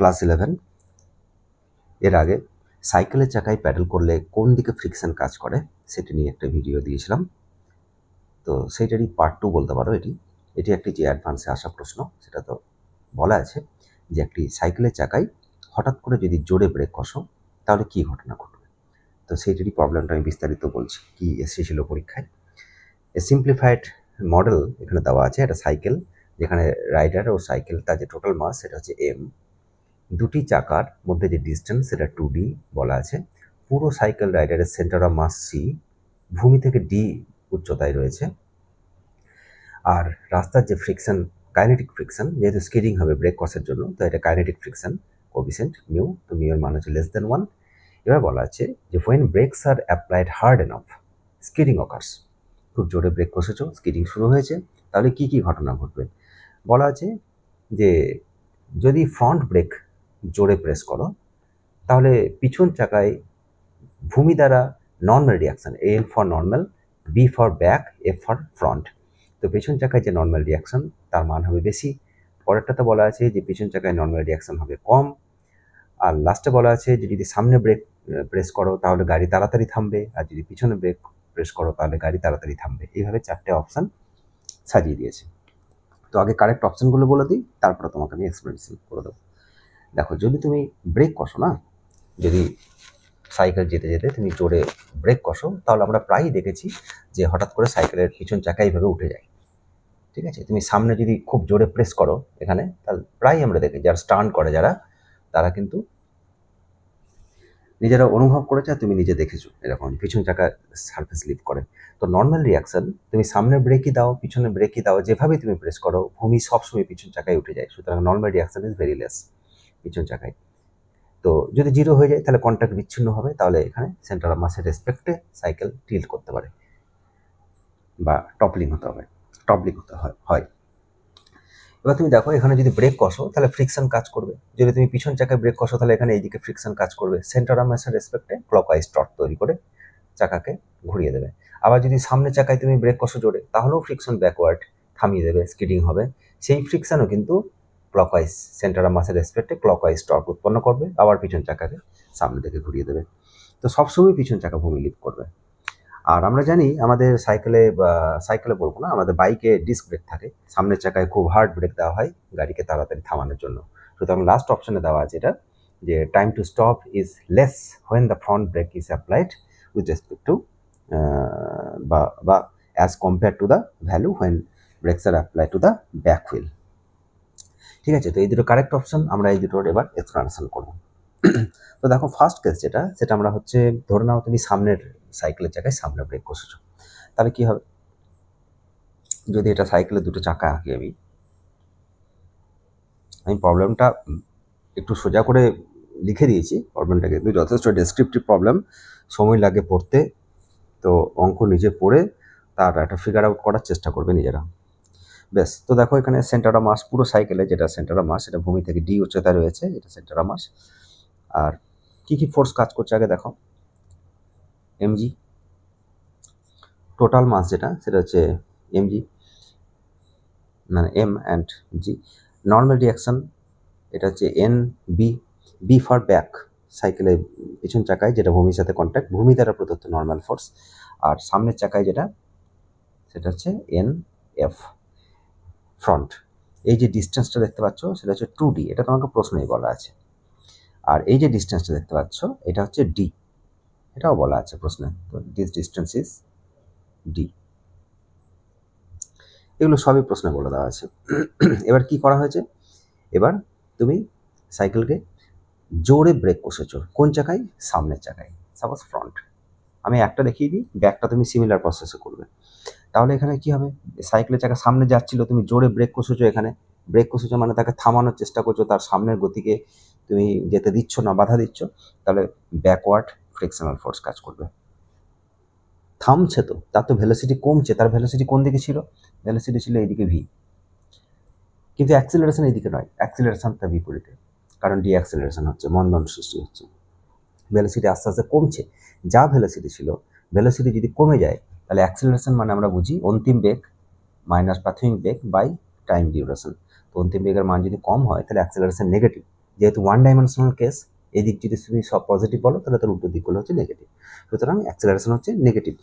Class 11 এর আগে সাইকেলের চাকায় প্যাডেল করলে কোন দিকে ফ্রিকশন কাজ করে সেটা নিয়ে একটা ভিডিও দিয়েছিলাম। তো সেইটারই পার্ট 2 বলতে পারো এটি একটি যে অ্যাডভান্সে আসা প্রশ্ন। সেটা তো বলা আছে যে একটি সাইকেলের চাকায় হঠাৎ করে যদি জোরে ব্রেক কষো তাহলে কী ঘটনা ঘটবে। তো সেইটারই প্রবলেমটা আমি বিস্তারিত বলছি, কি এসেছিল পরীক্ষায়। সিম্পলিফাইড মডেল এখানে দেওয়া আছে। একটা সাইকেল যেখানে রাইডার ও সাইকেল তার যে টোটাল মাস সেটা হচ্ছে m, দুটি চাকার মধ্যে যে ডিস্টেন্স সেটা 2d বলা আছে। পুরো সাইকেল রাইডারের সেন্টার অফ মাস c, ভূমি থেকে d উচ্চতায় রয়েছে। আর রাস্তার যে ফ্রিকশন, কাইনেটিক ফ্রিকশন, যেহেতু স্কিডিং হবে ব্রেক কষের জন্য, তো এটা কাইনেটিক ফ্রিকশন কোএফিসিয়েন্ট মিউ, তো মিউ এর মান হচ্ছে <1। এবার বলা আছে যে when brakes are applied hard enough skidding occurs, খুব জোরে ব্রেক কষেছো, স্কিডিং শুরু হয়েছে, তাহলে কি কি ঘটনা ঘটবে। বলা আছে যে যদি ফ্রন্ট ব্রেক জোরে প্রেস করো তাহলে পিছন চাকায় ভূমি দ্বারা normal reaction, L for normal, B for back, F for front, তো পেছন চাকায় যে নর্মাল রিয়াকশন তার মান হবে বেশি। পরেরটাতে বলা আছে যে পিছন চাকায় নর্মাল রিয়াকশন হবে কম। আর লাস্টে বলা আছে যে যদি সামনে ব্রেক প্রেস করো তাহলে গাড়ি তাড়াতাড়ি থামবে, আর যদি পিছনে ব্রেক প্রেস করো তাহলে গাড়ি তাড়াতাড়ি থামবে। এইভাবে 4টে অপশান সাজিয়ে দিয়েছে। তো আগে কারেক্ট অপশানগুলো বলে দিই, তারপরে তোমাকে আমি এক্সপ্লেনেশন করে দেবো। দেখো, যদি তুমি ব্রেক কষো না, যদি সাইকেল যেতে যেতে তুমি জোরে ব্রেক কষো, তাহলে আমরা প্রায়ই দেখেছি যে হঠাৎ করে সাইকেলের পিছন চাকা এইভাবে উঠে যায়। ঠিক আছে, তুমি সামনে যদি খুব জোরে প্রেস করো এখানে, তাহলে প্রায়ই আমরা দেখি যারা স্টান্ট করে যারা, তারা কিন্তু নিজেরা অনুভব করেছে, তুমি নিজে দেখেছো এরকম পিছন চাকা সারফেস লিফট করে। তো নর্মাল রিয়াকশন, তুমি সামনে ব্রেকই দাও পিছনে ব্রেকই দাও, যেভাবে তুমি প্রেস করো ভূমি সবসময় পিছন চাকায় উঠে যায়। সুতরাং normal reaction is very less পিছন চাকায়। তো যদি জিরো হয়ে যায় তাহলে কন্ট্যাক্ট বিচ্ছিন্ন হবে, তাহলে এখানে সেন্টার অফ মাসের রেসপেক্টে সাইকেল টিল্ট করতে পারে বা টপলিং হতে হয়। এবার তুমি দেখো, এখানে যদি ব্রেক কষো তাহলে ফ্রিকশন কাজ করবে। যদি তুমি পিছন চাকায় ব্রেক কষো তাহলে এখানে এইদিকে ফ্রিকশন কাজ করবে, সেন্টার অফ মাসের রেসপেক্টে ক্লকওয়াইজ টর্ক তৈরি করে চাকাকে ঘুরিয়ে দেবে। আবার যদি সামনে চাকায় তুমি ব্রেক কষো জোরে, তাহলেও ফ্রিকশন ব্যাকওয়ার্ড থামিয়ে দেবে, স্কিডিং হবে। সেই ফ্রিকশনও কিন্তু ক্লকওয়াইজ সেন্টার অফ মাসের রেসপেক্টে ক্লকওয়াইজ টর্ক উৎপন্ন করবে, আবার পিছন চাকাকে সামনে থেকে ঘুরিয়ে দেবে। তো সবসময় পিছন চাকা ভূমি লিফট করবে। আর আমরা জানি আমাদের সাইকেলে বলবো না, আমাদের বাইকে ডিস্ক ব্রেক থাকে, সামনের চাকায় খুব হার্ড ব্রেক দেওয়া হয় গাড়িকে তাড়াতাড়ি থামানোর জন্য। সুতরাং লাস্ট অপশনে দেওয়া আছে এটা, যে time to stop is less when the front brake is applied with respect to বা as compare to the value when brakes are apply to the back wheel. ঠিক আছে, তো এই দুটো কারেক্ট অপশন, আমরা এই দুটোর এবার এক্সপ্লেনেশন করবো। তো দেখো, ফার্স্ট কেস সেটা আমরা হচ্ছে, ধরে নাও তুমি সামনের সাইকেলের চাকায় সামনে ব্রেক কষেছো, তাহলে কি হবে। যদি এটা সাইকেলের দুটো চাকা আঁকি আমি প্রবলেমটা একটু সোজা করে লিখে দিয়েছি, প্রবলেমটা কিন্তু যথেষ্ট ডেসক্রিপটিভ প্রবলেম, সময় লাগে পড়তে। তো অঙ্ক নিজে পড়ে তার একটা ফিগার আউট করার চেষ্টা করবে নিজেরা। বেশ, তো দেখো এখানে সেন্টার অফ মাস পুরো সাইকেলে যেটা সেন্টার অফ মাস, সেটা ভূমি থেকে ডি উচ্চতায় রয়েছে, এটা সেন্টার অফ মাস। আর কি কি ফোর্স কাজ করছে আগে দেখো, এমজি, টোটাল মাস যেটা সেটা হচ্ছে এমজি, মানে M and G. Normal reaction এটা হচ্ছে N B, B for back, সাইকেলের পিছন চাকায় যেটা ভূমির সাথে কন্ট্যাক্ট, ভূমি দ্বারা প্রদত্ত নর্মাল ফোর্স। আর সামনের চাকায় যেটা, সেটা হচ্ছে এন এফ, ফ্রন্ট। এই যে ডিস্টেন্সটা দেখতে পাচ্ছ সেটা হচ্ছে 2D, এটা তোমাকে প্রশ্নেই বলা আছে। আর এই যে ডিস্টেন্সটা দেখতে পাচ্ছ এটা হচ্ছে ডি, এটাও বলা আছে প্রশ্নে। তো দিস ডিস্টেন্স ইজ ডি, এগুলো সবই প্রশ্নে বলে দেওয়া আছে। এবার কি করা হয়েছে, এবার তুমি সাইকেলকে জোরে ব্রেক কষেছো, কোন চাকায়, সামনের চাকায়, সাপোজ ফ্রন্ট। আমি একটা দেখিয়ে দিই, ব্যাকটা তুমি সিমিলার প্রসেসে করবে। তাহলে এখানে কি হবে, সাইকেলের চাকা সামনে যাচ্ছিল, তুমি জোরে ব্রেক কষেছো, এখানে ব্রেক কষেছো মানে তাকে থামানোর চেষ্টা করছো, তার সামনের গতিকে তুমি যেতে দিচ্ছ না, বাধা দিচ্ছ, তাহলে ব্যাকওয়ার্ড ফ্রিকশনাল ফোর্স কাজ করবে। থামছে তো, তার তো ভেলোসিটি কমছে, তার ভেলোসিটি কোন দিকে ছিল, ভেলোসিটি ছিল এইদিকে ভি, কিন্তু অ্যাক্সিলারেশন এইদিকে নয়, অ্যাক্সিলারেশন তার বিপরীতে, কারণ ডি অ্যাক্সিলারেশন হচ্ছে, মন্দন সৃষ্টি হচ্ছে, ভেলোসিটি আস্তে আস্তে কমছে। যা ভেলোসিটি ছিল, ভেলোসিটি যদি কমে যায় তাহলে অ্যাক্সিলারেশন মানে আমরা বুঝি অন্তিম বেগ মাইনাস প্রাথমিক বেগ বাই টাইম ডিউরেশন। তো অন্তিম বেগের মান যদি কম হয় তাহলে অ্যাক্সিলারেশন নেগেটিভ, যেহেতু ওয়ান ডাইমেনশনাল কেস, এই দিক যদি তুমি সব পজিটিভ বলো তাহলে তার উল্টো দিকগুলো হচ্ছে নেগেটিভ। সুতরাং অ্যাক্সেলারেশন হচ্ছে নেগেটিভ,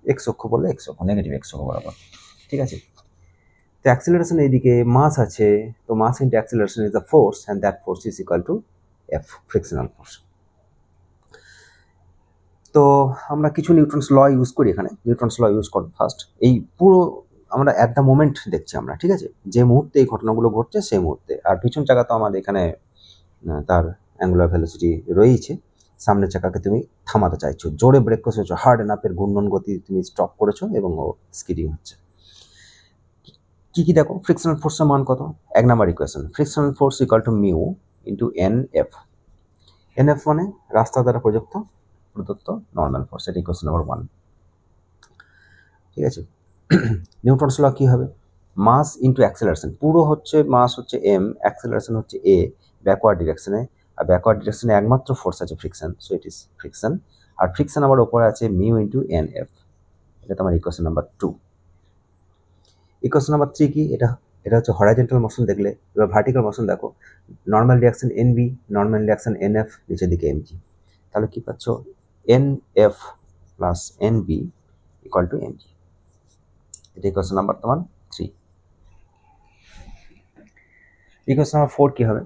এক্স অক্ষ বললে এক্স অক্ষ, নেগেটিভ এক্স অক্ষ বরাবর। ঠিক আছে, তো অ্যাক্সেলারেশন এইদিকে মাস আছে, তো mass into acceleration is the force and that force is equal to F, frictional force. তো আমরা কিছু নিউটনস ল ইউজ করি এখানে। নিউটনস ল ইউজ করব ফার্স্ট। এই পুরো আমরা অ্যাট দ্য মোমেন্ট দেখছি আমরা, ঠিক আছে, যে মুহূর্তে এই ঘটনাগুলো ঘটছে সেই মুহূর্তে। আর পিছন চাকা তো আমাদের এখানে তার অ্যাঙ্গুলার ভেলোসিটি রয়েছে। সামনের চাকাকে তুমি থামাতে চাইছো, জোরে ব্রেক করেছো, হার্ড এনাফের ঘূর্ণন গতি তুমি স্টপ করেছো এবং ও স্কিডিং হচ্ছে। কি কি দেখো, ফ্রিকশনাল ফোর্সের মান কত? 1 number equation, frictional force equal to mu into N F. N F মানে রাস্তা দ্বারা প্রদত্ত নর্মাল ফোর্স, এটা ইকুয়েশন নাম্বার 1। ঠিক আছে, নিউটনস ল কি হবে? মাস ইন্টু অ্যাক্সেলারেশন, পুরো হচ্ছে মাস হচ্ছে এম, অ্যাক্সেলারেশন হচ্ছে এ ব্যাকওয়ার্ড ডিরেকশনে, আর ব্যাকওয়ার্ড ডিরেকশনে একমাত্র ফোর্স আছে friction, so it is friction. আর ফ্রিকশন আবার ওপরে আছে মিউ ইন্টু এন এফ, এটা তোমার ইকুয়েশন নাম্বার 2। ইকুয়েশন নাম্বার 3 কি? এটা হচ্ছে হরাইজন্টাল মোশন দেখলে। এবার ভার্টিক্যাল মোশন দেখো, normal reaction N B, normal reaction N F, নিচের দিকে এম জি। তাহলে কি পাচ্ছ? N F plus N B equal to M G. এটা ইকুয়েশন নাম্বার তোমার 3। ইকুয়েশন নাম্বার 4 কি হবে?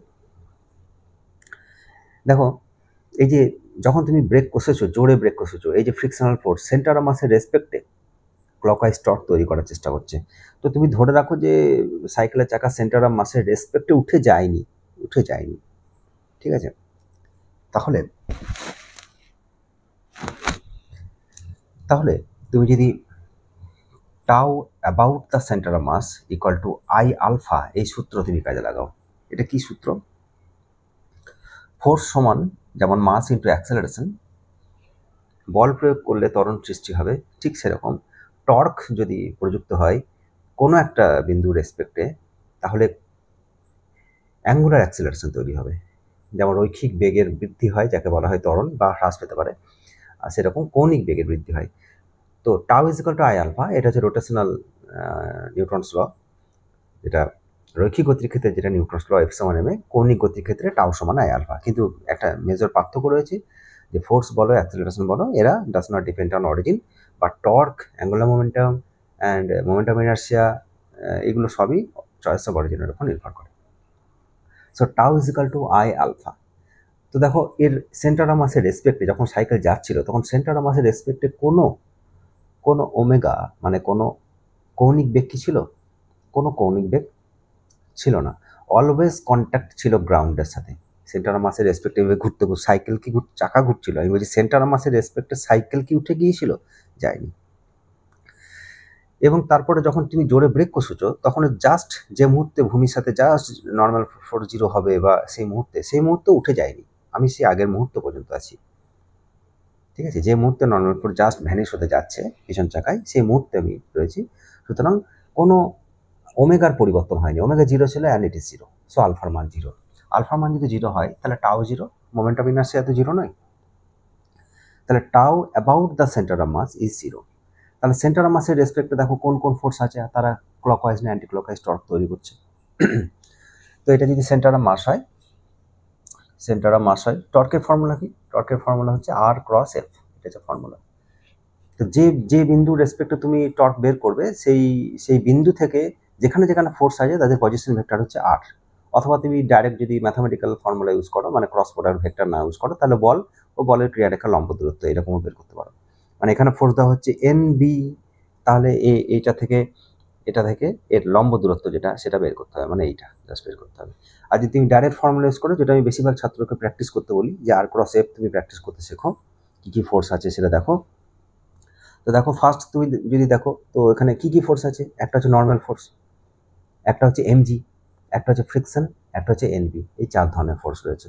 দেখো, এই যে যখন তুমি ব্রেক কষেছো, জোরে ব্রেক কষেছো, এই যে ফ্রিকশনাল ফোর্স সেন্টার অফ মাসের রেসপেক্টে ক্লকওয়াইজ টর্ক তৈরি করার চেষ্টা করছে। তো তুমি ধরে রাখো যে সাইকেলের চাকা সেন্টার অফ মাসের রেসপেক্টে উঠে যায়নি। ঠিক আছে, তাহলে তুমি যদি tau about the centre of mass equal to I alpha, এই সূত্র তুমি কাজে লাগাও। এটা কি সূত্র? ফোর্স সমান যেমন মাস ইন্টু অ্যাক্সেলারেশন, বল প্রয়োগ করলে ত্বরণ সৃষ্টি হবে, ঠিক সেরকম টর্ক যদি প্রযুক্ত হয় কোনো একটা বিন্দু রেসপেক্টে, তাহলে অ্যাঙ্গুলার অ্যাক্সেলারেশন তৈরি হবে। যেমন রৈখিক বেগের বৃদ্ধি হয়, যাকে বলা হয় ত্বরণ বা হ্রাস পেতে পারে, আর সেরকম কৌণিক বেগের বৃদ্ধি হয়। তো tau is equal to I alpha, এটা হচ্ছে রোটেশনাল নিউটনস ল। যেটা রৈখিক গতির ক্ষেত্রে যেটা নিউটনস ল এফ সমান এম এ, কৌণিক গতির ক্ষেত্রে টাউ সমান আই আলফা। কিন্তু একটা মেজর পার্থক্য রয়েছে, যে ফোর্স বলো অ্যাক্সেলারেশন বলো, এরা does not depend on origin, বা torque, angular momentum and moment inertia, এগুলো সবই চয়েস অফ অরিজিনের উপর নির্ভর করে। So tau is equal to I alpha. তো দেখো, এর সেন্টার অফ মাসের রেসপেক্টে যখন সাইকেল যাচ্ছিল, তখন সেন্টার অফ মাসের রেসপেক্টে কোনো ওমেগা মানে কোনো কৌণিক বেগ কি ছিল? কোনো কৌণিক বেগ ছিল না। অলওয়েজ কন্ট্যাক্ট ছিল গ্রাউন্ডের সাথে। সেন্টার অফ মাসের রেসপেক্টিভে সাইকেল কি চাকা ঘুরছিল? আমি বলছি সেন্টার অফ মাসের রেসপেক্টে সাইকেল কি উঠে গিয়েছিল? যায়নি। এবং তারপরে যখন তুমি জোরে ব্রেক কষেছো, তখন জাস্ট যে মুহূর্তে ভূমির সাথে জাস্ট নর্মাল ফোর্স 0 হবে, বা সেই মুহূর্তে উঠে যায়নি, আমি সেই আগের মুহূর্ত পর্যন্ত আছি। ঠিক আছে, যে মুহূর্তে নর্মাল ফোর্স জাস্ট ভ্যানিশ হতে যাচ্ছে পিছন চাকায়, সেই মুহূর্তে আমি রয়েছি। সুতরাং কোনো ওমেগার পরিবর্তন হয়নি। ওমেগা 0 ছিল অ্যান্ড ইট ইজ 0, সো আলফার মান 0। আলফার মান যদি 0 হয়, তাহলে টাও 0, মোমেন্ট অফ ইনার্সিয়া তো 0 নয়, তাহলে tau about the centre of mass is 0। তাহলে সেন্টার অফ মাসের রেসপেক্টে দেখো কোন কোন ফোর্স আছে, তারা ক্লকওয়াইজ না অ্যান্টি ক্লকওয়াইজ টর্ক তৈরি করছে। তো এটা যদি সেন্টার অফ মাস হয়, টর্কের ফর্মুলা কি? টর্কের ফর্মুলা হচ্ছে আর ক্রস এফ, এটা হচ্ছে ফর্মুলা। তো যে বিন্দু রেসপেক্টে তুমি টর্ক বের করবে, সেই বিন্দু থেকে যেখানে ফোর্স আছে তাদের পজিশন ভেক্টর হচ্ছে আর। অথবা তুমি ডাইরেক্ট যদি ম্যাথামেটিক্যাল ফর্মুলা ইউজ করো, মানে ক্রস প্রোডাক্ট ভেক্টর না ইউজ করো, তাহলে বল ও বলের ক্রিয়ারেখা লম্ব দূরত্ব এরকমও বের করতে পারো। মানে এখানে ফোর্স দেওয়া হচ্ছে এন বি, তাহলে এটা থেকে এর লম্ব দূরত্ব যেটা, সেটা বের করতে হবে, মানে এইটা জাস্ট বের করতে হবে। আর যদি তুমি ডাইরেক্ট ফর্মুলা ইউজ করো, যেটা আমি বেশিরভাগ ছাত্রকে প্র্যাকটিস করতে বলি, যে আর ক্রস এফ তুমি প্র্যাকটিস করতে শেখো, কী ফোর্স আছে সেটা দেখো। তো দেখো, ফার্স্ট তুমি যদি দেখো, তো এখানে কি ফোর্স আছে? একটা হচ্ছে নর্মাল ফোর্স, একটা হচ্ছে এমজি, একটা হচ্ছে ফ্রিকশন, একটা হচ্ছে এনবি। এই 4 ধরনের ফোর্স রয়েছে।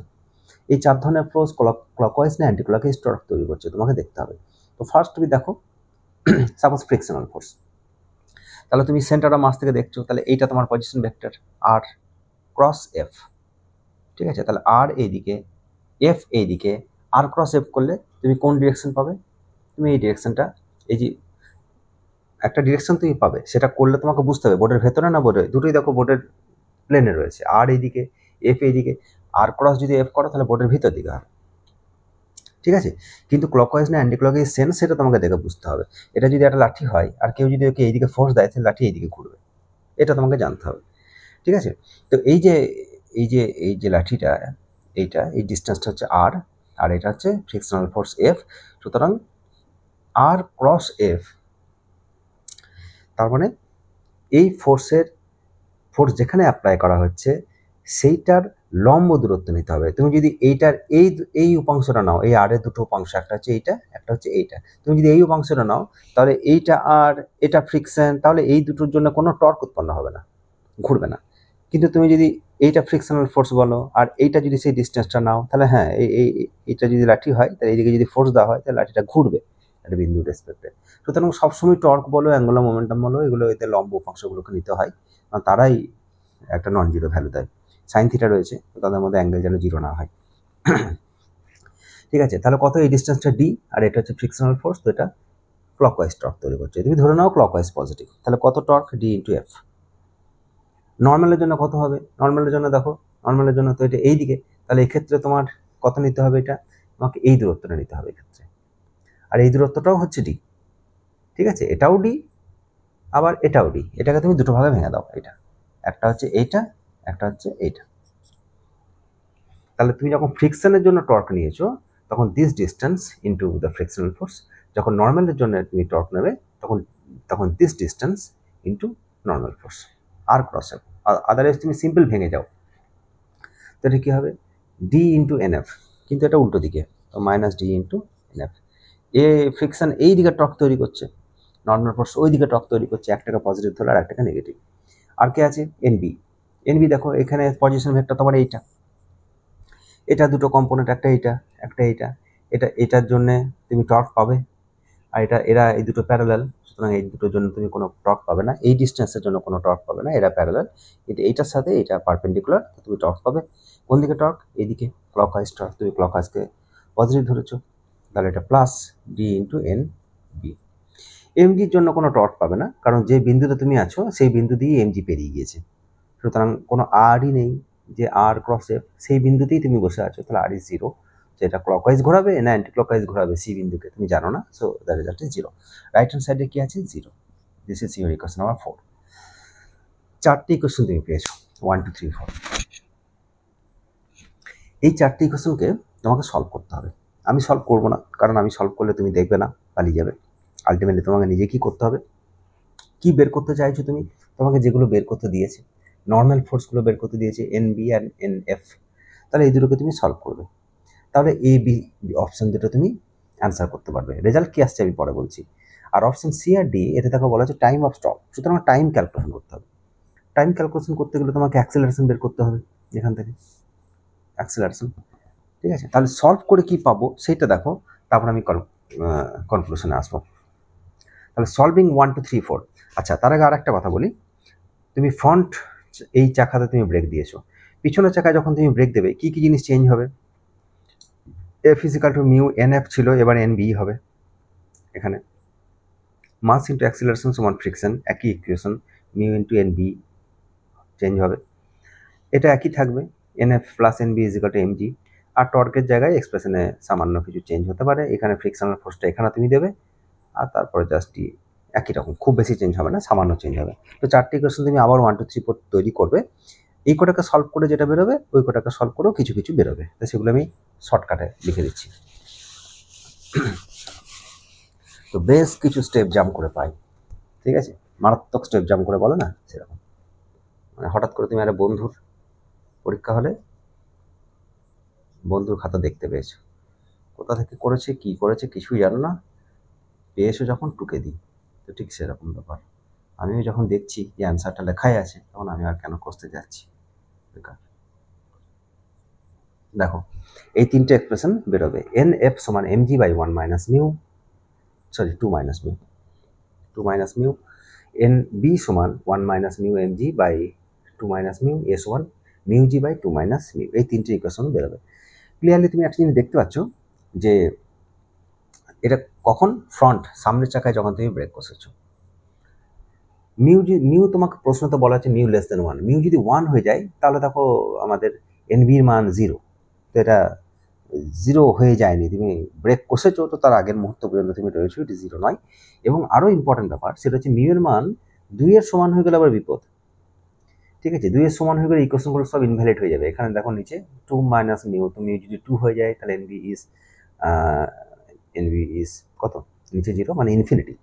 এই 4 ধরনের ফোর্স ক্লকওয়াইজ না অ্যান্টি ক্লকওয়াইজ টর্ক তৈরি করছে, তোমাকে দেখতে হবে। তো ফার্স্ট তুমি দেখো, সাপোজ ফ্রিকশনাল ফোর্স, তাহলে তুমি সেন্টার অফ মাস থেকে দেখছো, তাহলে এইটা তোমার পজিশন ভেক্টর আর ক্রস এফ। ঠিক আছে, তাহলে আর এইদিকে, এফ এইদিকে, আর ক্রস এফ করলে তুমি কোন ডিরেকশন পাবে? তুমি এই ডিরেকশনটা, এই যে একটা ডিরেকশন তুমি পাবে, সেটা করলে তোমাকে বুঝতে হবে বোর্ডের ভেতরে না বোর্ডে, দুটোই দেখো বোর্ডের প্লেনে রয়েছে। আর এইদিকে এফ এইদিকে, আর ক্রস যদি এফ করো তাহলে বোর্ডের ভিতর দিকে হবে, ঠিক আছে। কিন্তু ক্লকওয়াইজ না অ্যান্টি ক্লকওয়াইজ সেন্স সেটা তোমাকে দেখে বুঝতে হবে। এটা যদি একটা লাঠি হয় আর কেউ যদি ওকে এইদিকে ফোর্স দেয় তাহলে লাঠি এইদিকে ঘুরবে, এটা তোমাকে জানতে হবে, ঠিক আছে। তো এই যে লাঠিটা, এই ডিস্টেন্সটা হচ্ছে আর, আর এটা হচ্ছে ফ্রিকশনাল ফোর্স এফ। সুতরাং আর ক্রস এফ, তার মানে এই ফোর্স যেখানে অ্যাপ্লাই করা হচ্ছে সেইটার লম্ব দূরত্ব নিতে হবে। তুমি যদি এইটার এই উপাংশটা নাও, এই আর এর দুটো উপাংশ, একটা হচ্ছে এইটা, একটা হচ্ছে এইটা, তুমি যদি এই উপাংশটা নাও তাহলে এইটা আর এটা ফ্রিকশন, তাহলে এই দুটোর জন্য কোনো টর্ক উৎপন্ন হবে না, ঘুরবে না। কিন্তু তুমি যদি এইটা ফ্রিকশনাল ফোর্স বলো আর এইটা যদি সেই ডিস্টেন্সটা নাও, তাহলে হ্যাঁ এইটা যদি লাঠি হয় তাহলে এইদিকে যদি ফোর্স দেওয়া হয় তাহলে লাঠিটা ঘুরবে একটা বিন্দু রেসপেক্টে। সুতরাং সবসময় টর্ক বলো, অ্যাঙ্গুলার মোমেন্টাম বলো, এগুলো এতে লম্ব উপাংশগুলোকে নিতে হয়, কারণ তারাই একটা নন জিরো ভ্যালু দেয়। সাইন থিটা রয়েছে, তাদের মধ্যে অ্যাঙ্গেল যেন জিরো না হয়, ঠিক আছে। তাহলে কত, এই ডিস্টেন্সটা ডি আর এটা হচ্ছে ফ্রিকশনাল ফোর্স, তো এটা ক্লকওয়াইজ টর্ক তৈরি করছে। তুমি ধরে নাও ক্লকওয়াইজ পজিটিভ, তাহলে কত টর্ক, ডি ইন্টু এফ। নর্মালের জন্য কত হবে, নর্মালের জন্য দেখো, নর্মালের জন্য তো এটা এই দিকে, তাহলে এক্ষেত্রে তোমার কত নিতে হবে, এটা তোমাকে এই দূরত্বটা নিতে হবে এক্ষেত্রে, আর এই দূরত্বটাও হচ্ছে ডি, ঠিক আছে। এটাও ডি আবার এটাও ডি, এটাকে তুমি দুটো ভাগে ভেঙে দাও, এটা একটা হচ্ছে এইটা, একটা হচ্ছে এইটা। তাহলে তুমি যখন ফ্রিকশনের জন্য টর্ক নিয়েছো তখন this distance into the frictional force, যখন নর্মালের জন্য তুমি টর্ক নেবে তখন this distance into normal force আর ক্রস এফ। আদারওয়াইজ তুমি সিম্পল ভেঙে যাও, তো এটা কী হবে, ডি ইন্টু এন এফ, কিন্তু এটা উল্টো দিকে, তো minus D into N F. এ ফ্রিকশন এই দিকে টর্ক তৈরি করছে, নর্মাল ফোর্স ওই দিকে টর্ক তৈরি করছে, একটাকে পজিটিভ ধরলে আর একটাকে নেগেটিভ। আর কে আছে, এনবি। এনবি দেখো এখানে পজিশন ভেক্টর তোমার এইটা, এটা দুটো কম্পোনেন্ট, একটা এইটা, একটা এইটা, এটার জন্য তুমি টর্ক পাবে, আর এরা এই দুটো প্যারালাল, সুতরাং এই দুটোর জন্য তুমি কোনো টর্ক পাবে না, এই ডিস্টেন্সের জন্য কোনো টর্ক পাবে না, এরা প্যারালাল, কিন্তু এইটার সাথে এটা পারপেন্ডিকুলার, তুমি টর্ক পাবে। কোন দিকে টর্ক, এইদিকে ক্লকওয়াইজ টর্ক, তুমি ক্লকওয়াইজকে পজিটিভ ধরেছো, তাহলে এটা plus D into N B. এমজির জন্য কোনো টর্ক পাবে না, কারণ যে বিন্দুতে তুমি আছো সেই বিন্দু দিয়ে এমজি পেরিয়ে গিয়েছে, সুতরাং কোনো আরই নেই, যে আর ক্রস এফ সেই বিন্দুতেই তুমি বসে আছো, তাহলে আর ইজ জিরো। যেটা ক্লকওয়াইজ ঘোরাবে না অ্যান্টি ক্লকওয়াইজ ঘোরাবে সি বিন্দুকে তুমি জানো না, so the result is zero. Right hand সাইডে কি আছে, zero. This is your equation number 4। চারটি ইকুয়েশন তুমি পেয়েছো, 1 2 3 4। এই চারটি ইকুয়েশনকে তোমাকে সলভ করতে হবে। আমি সলভ করবো না, কারণ আমি সলভ করলে তুমি দেখবে না, পালিয়ে যাবে। আলটিমেটলি তোমাকে নিজে কি করতে হবে, কি বের করতে চাইছো তুমি, তোমাকে যেগুলো বের করতে দিয়েছে, নর্মাল ফোর্সগুলো বের করতে দিয়েছে, N B and N F, তাহলে এই দুটোকে তুমি সলভ করবে, তাহলে এ বি অপশান দুটো তুমি অ্যান্সার করতে পারবে। রেজাল্ট কি আসছে আমি পরে বলছি। আর অপশান সি আর ডি, এটা দেখো বলা হচ্ছে টাইম অফ স্টপ, সুতরাং টাইম ক্যালকুলেশন করতে হবে। টাইম ক্যালকুলেশন করতে গেলে তোমাকে অ্যাক্সেলারেশন বের করতে হবে, এখান থেকে অ্যাক্সেলারেশন, ঠিক আছে। তাহলে সলভ করে কি পাবো সেটা দেখো, তারপর আমি কনক্লুশনে আসবো। তাহলে সলভিং 1 2 3 4। আচ্ছা, তার আগে আর একটা কথা বলি, তুমি ফ্রন্ট এই চাকাতে তুমি ব্রেক দিয়েছো, পিছনের চাকায় যখন তুমি ব্রেক দেবে কি কি জিনিস চেঞ্জ হবে, F equal to mu N F ছিল, এবার এন বি হবে। এখানে মাস ইন্টু অ্যাক্সিলারেশন সমান ফ্রিকশন, একই equation, mu into N B change হবে, এটা একই থাকবে, N F plus N B equal to M G. আর টর্কের জায়গায় এক্সপ্রেশনে সামান্য কিছু চেঞ্জ হতে পারে, এখানে ফ্রিকশনাল ফোর্সটা এখানে তুমি দেবে, আর তারপরে জাস্ট একই রকম, খুব বেশি চেঞ্জ হবে না, সামান্য চেঞ্জ হবে। তো চারটি ইকুয়েশন তুমি আবার 1 2 3 4 তৈরি করবে, এই কটাকে সলভ করে যেটা বেরোবে ওই কটাকে সলভ করেও কিছু কিছু বেরোবে, তো সেগুলো আমি শর্টকাটে লিখে দিচ্ছি। তো বেশ কিছু স্টেপ জাম্প করে পাই, ঠিক আছে, মারাত্মক স্টেপ জাম্প করে বলে না সেরকম, মানে হঠাৎ করে তুমি একটা বন্ধুর পরীক্ষা হলে বন্ধুর খাতা দেখতে পেয়েছো, কোথা থেকে করেছে কি করেছে কিছুই জানো না, পেয়েছো যখন টুকে দিই, তো ঠিক সেরকম ব্যাপার। আমিও যখন দেখছি যে অ্যান্সারটা লেখাই আছে তখন আমি আর কেন কষতে যাচ্ছি বেকার। দেখো এই তিনটে এক্সপ্রেশন বেরোবে, এন এফ সমান M G by 1 minus mu, sorry 2 minus mu, 2 minus mu, N B সমান 1 minus mu M G by 2 minus mu, S one mu G by 2 minus mu, এই তিনটে ইকুয়েশন বেরোবে। ক্লিয়ারলি তুমি একটা জিনিস দেখতে পাচ্ছ যে এটা কখন, ফ্রন্ট সামনের চাকায় যখন তুমি ব্রেক কষেছো, মিউ তোমাকে প্রশ্ন তো বলা আছে মিউ লেস দেন 1, মিউ যদি 1 হয়ে যায় তাহলে দেখো আমাদের এনবির মান 0, তো এটা 0 হয়ে যায়নি, তুমি ব্রেক কষেছো তো তার আগের মুহূর্ত পর্যন্ত তুমি রয়েছো, এটি 0 নয়। এবং আরও ইম্পর্টেন্ট ব্যাপার সেটা হচ্ছে মিউর মান 2 এর সমান হয়ে গেলে আবার বিপদ, ঠিক আছে? 2 এর সমান হয়ে গেলে ইকুয়েশনগুলো সব ইনভ্যালিড হয়ে যাবে। এখানে দেখো নিচে 2 মাইনাস মিউ, তো মিউ যদি 2 হয়ে যায় তাহলে এনভি ইজ কত, নিচে 0 মানে ইনফিনিটি।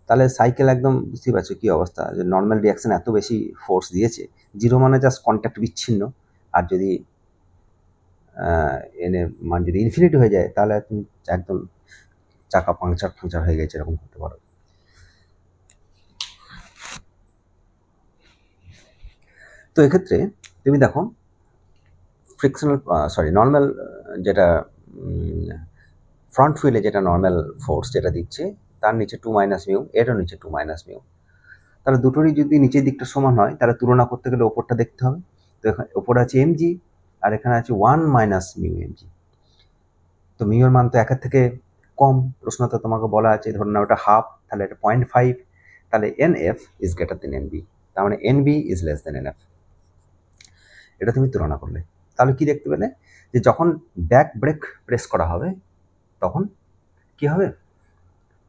তাহলে সাইকেল একদম বুঝতেই পারছো কী অবস্থা, যে নর্মাল রিয়াকশন এত বেশি ফোর্স দিয়েছে, 0 মানে জাস্ট কন্ট্যাক্ট বিচ্ছিন্ন, আর যদি এনে মান যদি ইনফিনিটি হয়ে যায় তাহলে তুমি একদম চাকা পাংচার হয়ে গেছে, এরকম করতে পারো। তো এক্ষেত্রে তুমি দেখো ফ্রিকশনাল নর্মাল যেটা ফ্রন্ট হুইলে যেটা নর্মাল ফোর্স যেটা দিচ্ছে তার নিচে 2 মাইনাস মিউ, এরও নিচে 2 মাইনাস মিউ, তাহলে দুটোরই যদি নিচের দিকটা সমান হয় তাহলে তুলনা করতে গেলে ওপরটা দেখতে হবে। তো এখানে ওপরে আছে এমজি আর এখানে আছে 1 মাইনাস মিউ এমজি, তো মিউর মান তো 1 থেকে কম, প্রশ্নটা তোমাকে বলা আছে ধরুন না ওটা হাফ, তাহলে এটা 0.5, তাহলে NF is greater than NB, তার মানে NB is less than NF. এটা তুমি তুলনা করলে তাহলে কি দেখতে পেলে, যে যখন ব্যাক ব্রেক প্রেস করা হবে তখন কি হবে,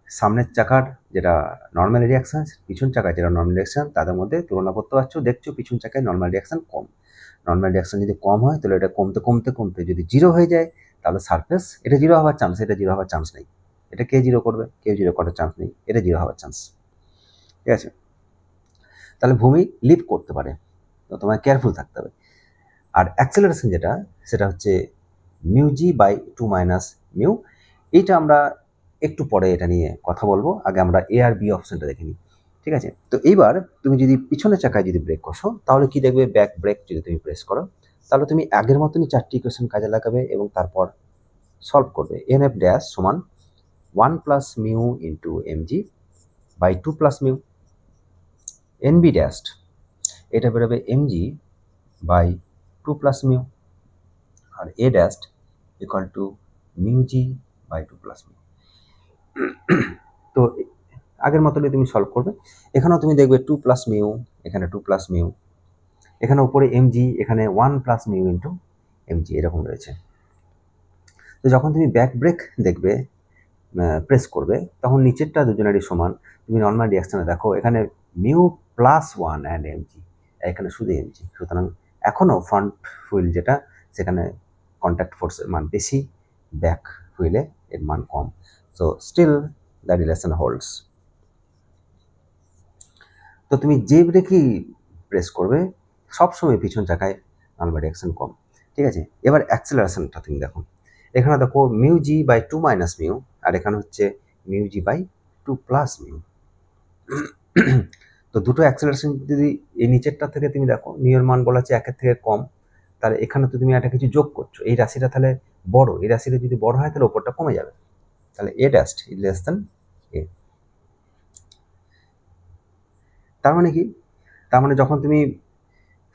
সামনের চাকার যেটা নর্মাল রিয়াকশান, পিছন চাকায় যেটা নর্মাল রিয়াকশান, তাদের মধ্যে তুলনা করতে পারছো, দেখছো পিছন চাকায় নর্মাল রিয়াকশান কম। নর্মাল রিয়াকশান যদি কম হয় তাহলে এটা কমতে কমতে কমতে যদি 0 হয়ে যায় তাহলে সারফেস, এটা 0 হওয়ার চান্স, এটা 0 হওয়ার চান্স নেই। এটা কে 0 করবে, কেউ 0 করার চান্স নেই, এটা 0 হওয়ার চান্স, ঠিক আছে? তাহলে ভূমি লিভ করতে পারে, তো তোমায় কেয়ারফুল থাকতে হবে। আর অ্যাক্সেলারেশন যেটা, সেটা হচ্ছে mu G by 2 minus mu, এইটা আমরা একটু পরে এটা নিয়ে কথা বলবো, আগে আমরা এ আর বি অপশনটা দেখে নিই, ঠিক আছে? তো এইবার তুমি যদি পিছনের চাকায় যদি ব্রেক কষো তাহলে কি দেখবে, ব্যাক ব্রেক যদি তুমি প্রেস করো তাহলে তুমি আগের মতনই 4টি ইকুয়েশন কাজে লাগাবে এবং তারপর সলভ করবে। এন এফ ড্যাশ সমান 1 plus mu into M G by 2 plus mu, N B dash এটা বেরোবে এমজি বাই 2 প্লাস মিউ, আর A dash equal to mu G by 2 plus mu. তো আগের মতনই তুমি সলভ করবে, এখানেও তুমি দেখবে 2 প্লাস মিউ, এখানে 2 প্লাস মিউ, এখানে উপরে এমজি, এখানে 1 প্লাস মিউ ইন্টু এমজি, এরকম রয়েছে। তো যখন তুমি ব্যাক ব্রেক দেখবে প্রেস করবে তখন নিচেরটা দুজনেরই সমান, তুমি নর্মাল রিয়াকশানে দেখো এখানে মিউ প্লাস 1 অ্যান্ড এমজি, এখানে শুধু এমজি, সুতরাং এখনও ফ্রন্ট হুইল যেটা সেখানে কন্ট্যাক্ট ফোর্সের মান বেশি, ব্যাক হুইলে এর মান কম, so still the relation holds. তো তুমি যে ব্রেকই প্রেস করবে সবসময় পিছন চাকায় নর্মাল রিয়াকশন কম, ঠিক আছে? এবার অ্যাক্সেলারেশনটা তুমি দেখো, এখানে দেখো mu G by 2 minus mu, আর এখানে হচ্ছে mu G by 2 plus mu. তো দুটো অ্যাক্সেলারেশন যদি এই নিচেরটা থেকে তুমি দেখো মিউর মান বলা আছে 1 থেকে কম, তাহলে এখানে তো তুমি একটা কিছু যোগ করছো, এই রাশিটা তাহলে বড়, এই রাশিটা যদি বড় হয় তাহলে ওপরটা কমে যাবে, তাহলে এ ড্যাশ ইজ লেস দেন এ। তার মানে কি, তার মানে যখন তুমি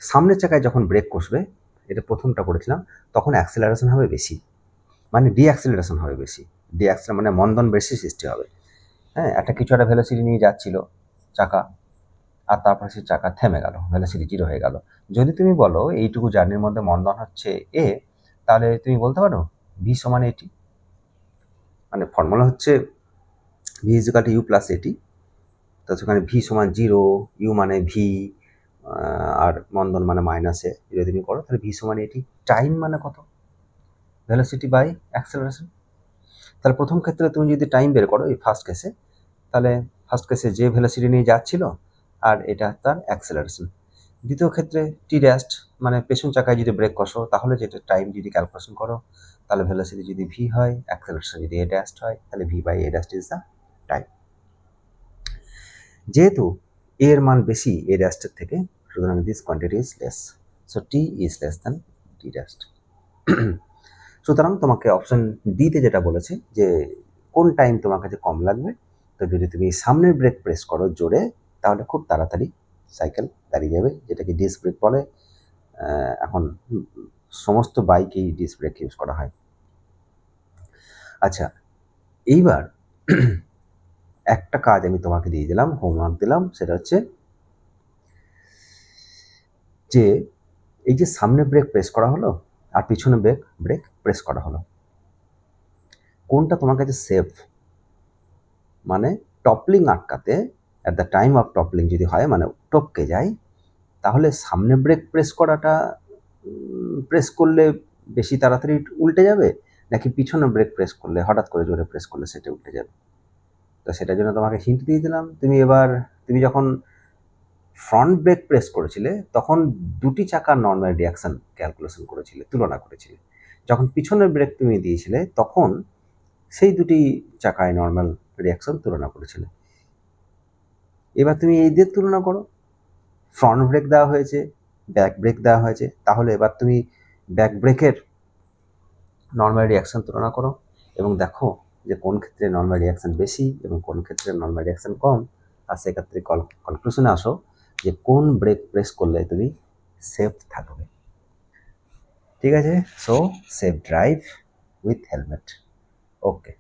সামনের চাকায় যখন ব্রেক কষবে, এটা প্রথমটা করেছিলাম, তখন অ্যাক্সেলারেশন হবে বেশি, মানে ডিঅ্যাক্সেলারেশন হবে বেশি, ডিঅ্যাক্সেলার মানে মন্দন বেশি সৃষ্টি হবে। হ্যাঁ, কিছু একটা ভেলোসিটি নিয়ে যাচ্ছিল চাকা, আর তারপরে সেই চাকা থেমে গেল, ভেলোসিটি 0 হয়ে গেল। যদি তুমি বলো এইটুকু জার্নির মধ্যে মন্দন হচ্ছে এ, তাহলে তুমি বলতে পারো ভি সমান এটি, মানে ফর্মুলা হচ্ছে V is equal to U plus A T, তো সেখানে ভি সমান 0, ইউ মানে ভি, আর মন্দন মানে মাইনাসে, যদি তুমি করো তাহলে ভি সমান এটি, টাইম মানে কত, ভেলোসিটি বাই অ্যাক্সেলারেশন। তাহলে প্রথম ক্ষেত্রে তুমি যদি টাইম বের করো এই ফার্স্ট কেসে, তাহলে ফার্স্ট কেসে যে ভেলোসিটি নিয়ে যাচ্ছিল আর এটা তার অ্যাক্সেলারেশন। দ্বিতীয় ক্ষেত্রে টি ড্যাশ মানে পেছন চাকায় যদি ব্রেক কষো তাহলে যেটা টাইম যদি ক্যালকুলেশন করো তাহলে ভেলোসিটি যদি ভি হয়, অ্যাক্সেলারেশন যদি এ ড্যাশ হয়, তাহলে V by A dash is the time. যেহেতু এ এর মান বেশি এ ড্যাশের থেকে, সুতরাং this quantity is less, so T is less than T dash. সুতরাং তোমাকে অপশন ডিতে যেটা বলেছে যে কোন টাইম তোমার কাছে কম লাগবে, তো যদি তুমি সামনের ব্রেক প্রেস করো জোরে তাহলে খুব তাড়াতাড়ি সাইকেল দাঁড়িয়ে যাবে, যেটাকে ডিস্ক ব্রেক বলে। এখন সমস্ত বাইকেই ডিস্ক ব্রেক ইউজ করা হয়। আচ্ছা, এইবার একটা কাজ আমি তোমাকে দিয়ে দিলাম, হোমওয়ার্ক দিলাম, সেটা হচ্ছে যে এই যে সামনে ব্রেক প্রেস করা হলো আর পিছনে ব্রেক প্রেস করা হলো, কোনটা তোমার কাছে সেফ? মানে টপলিং আটকাতে, অ্যাট দ্য টাইম অফ টপলিং যদি হয় মানে টপকে যায়, তাহলে সামনে ব্রেক প্রেস করাটা প্রেস করলে বেশি তাড়াতাড়ি উল্টে যাবে, নাকি পিছনে ব্রেক প্রেস করলে হঠাৎ করে জোরে প্রেস করলে সেটা উল্টে যাবে? তো সেটার জন্য তোমাকে হিন্ট দিয়ে দিলাম। তুমি যখন ফ্রন্ট ব্রেক প্রেস করেছিলে তখন দুটি চাকার নর্মাল রিয়াকশন ক্যালকুলেশন করেছিলে, তুলনা করেছিলে। যখন পিছনের ব্রেক তুমি দিয়েছিলে তখন সেই দুটি চাকায় নর্মাল রিয়াকশন তুলনা করেছিলে। এবার তুমি এই দিয়ে তুলনা করো, ফ্রন্ট ব্রেক দেওয়া হয়েছে, ব্যাক ব্রেক দেওয়া হয়েছে, তাহলে এবার তুমি ব্যাক ব্রেকের নর্মাল রিয়াকশন তুলনা করো এবং দেখো যে কোন ক্ষেত্রে নর্মাল রিয়াকশন বেশি এবং কোন ক্ষেত্রে নর্মাল রিয়াকশন কম, আর সেক্ষেত্রে কনক্লুশনে আসো যে কোন ব্রেক প্রেস করলে তুমি সেফ থাকবে। ঠিক আছে? So safe drive with helmet. Okay.